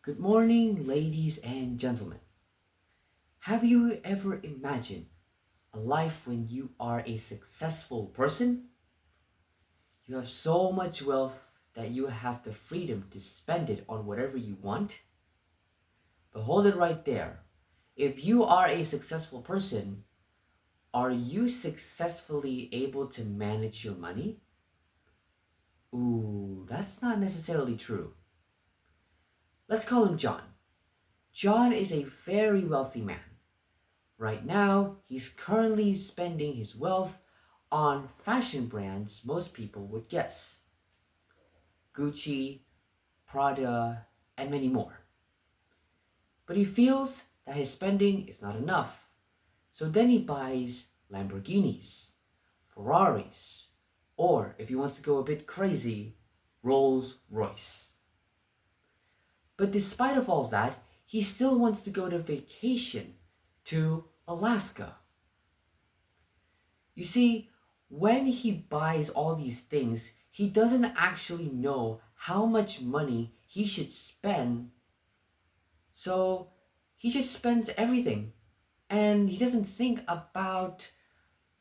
Good morning, ladies and gentlemen. Have you ever imagined a life when you are a successful person? You have so much wealth that you have the freedom to spend it on whatever you want? But hold it right there. If you are a successful person, are you successfully able to manage your money? Ooh, that's not necessarily true. Let's call him John. John is a very wealthy man. Right now, he's currently spending his wealth on fashion brands most people would guess: Gucci, Prada, and many more. But he feels that his spending is not enough. So then he buys Lamborghinis, Ferraris, or if he wants to go a bit crazy, Rolls Royce. But despite of all that, he still wants to go to vacation to Alaska. You see, when he buys all these things, he doesn't actually know how much money he should spend, so he just spends everything. And he doesn't think about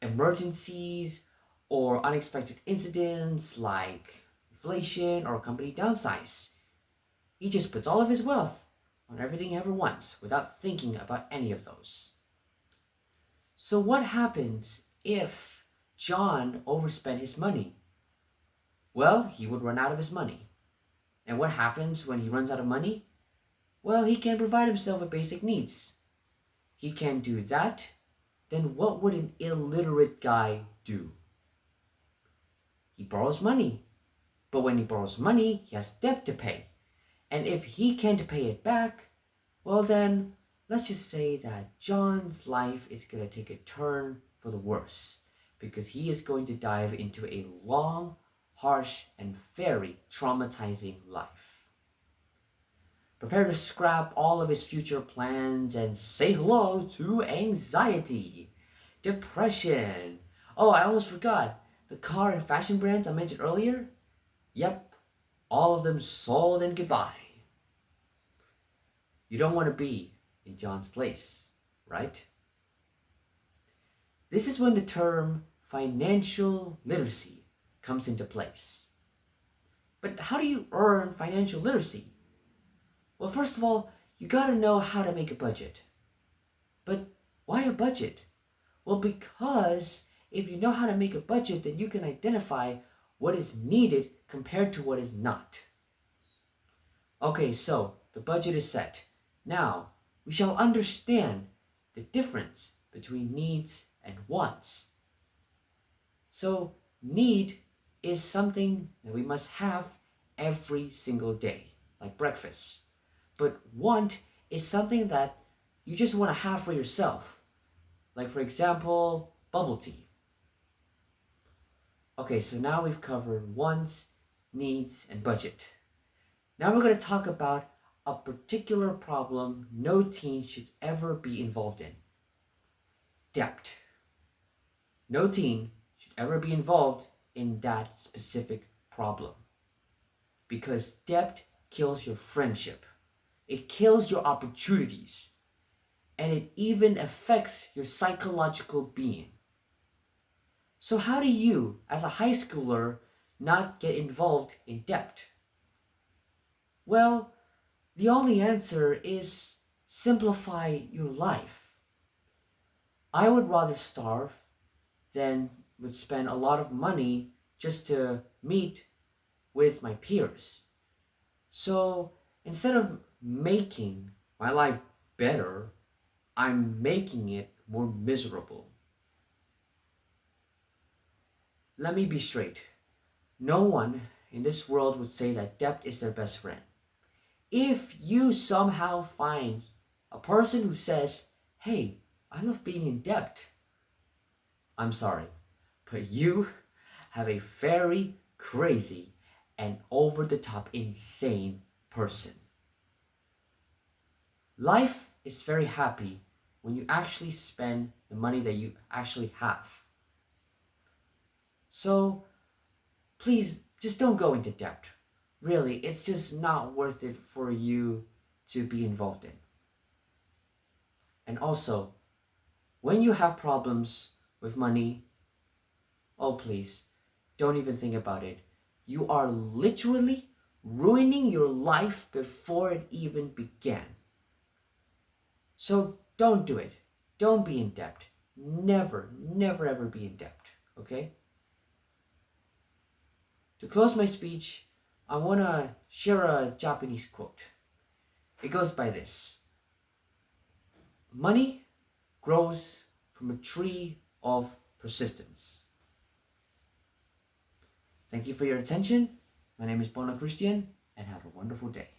emergencies or unexpected incidents like inflation or company downsize. He just puts all of his wealth on everything he ever wants without thinking about any of those. So, what happens if John overspent his money? Well, he would run out of his money. And what happens when he runs out of money? Well, he can't provide himself with basic needs. He can't do that. Then what would an illiterate guy do? He borrows money. But when he borrows money, he has debt to pay. And if he can't pay it back, well, then let's just say that John's life is going to take a turn for the worse because he is going to dive into a long, harsh, and very traumatizing life. Prepare to scrap all of his future plans and say hello to anxiety, depression. Oh, I almost forgot. The car and fashion brands I mentioned earlier? Yep, all of them sold and goodbye. You don't want to be in John's place, right? This is when the term financial literacy comes into place. But how do you earn financial literacy? Well, first of all, you gotta know how to make a budget. But why a budget? Well, because if you know how to make a budget, then you can identify what is needed compared to what is not. Okay, so the budget is set. Now, we shall understand the difference between needs and wants. So, need is something that we must have every single day, like breakfast. But want is something that you just want to have for yourself, like, for example, bubble tea. Okay, so now we've covered wants, needs, and budget. Now we're going to talk about a particular problem no teen should ever be involved in: debt. No teen should ever be involved in that specific problem because debt kills your friendship, it kills your opportunities, and it even affects your psychological being. So, how do you, as a high schooler, not get involved in debt? Well, the only answer is simplify your life. I would rather starve than would spend a lot of money just to meet with my peers. So instead of making my life better, I'm making it more miserable. Let me be straight. No one in this world would say that debt is their best friend. If you somehow find a person who says, hey, I love being in debt, I'm sorry, but you have a very crazy and over the top insane person. Life is very happy when you actually spend the money that you actually have. So please just don't go into debt. Really, it's just not worth it for you to be involved in. And also, when you have problems with money, oh please, don't even think about it. You are literally ruining your life before it even began. So don't do it. Don't be in debt. Never, never ever be in debt. Okay? To close my speech, I want to share a Japanese quote. It goes by this: money grows from a tree of persistence. Thank you for your attention. My name is Bono Kriestian, and have a wonderful day.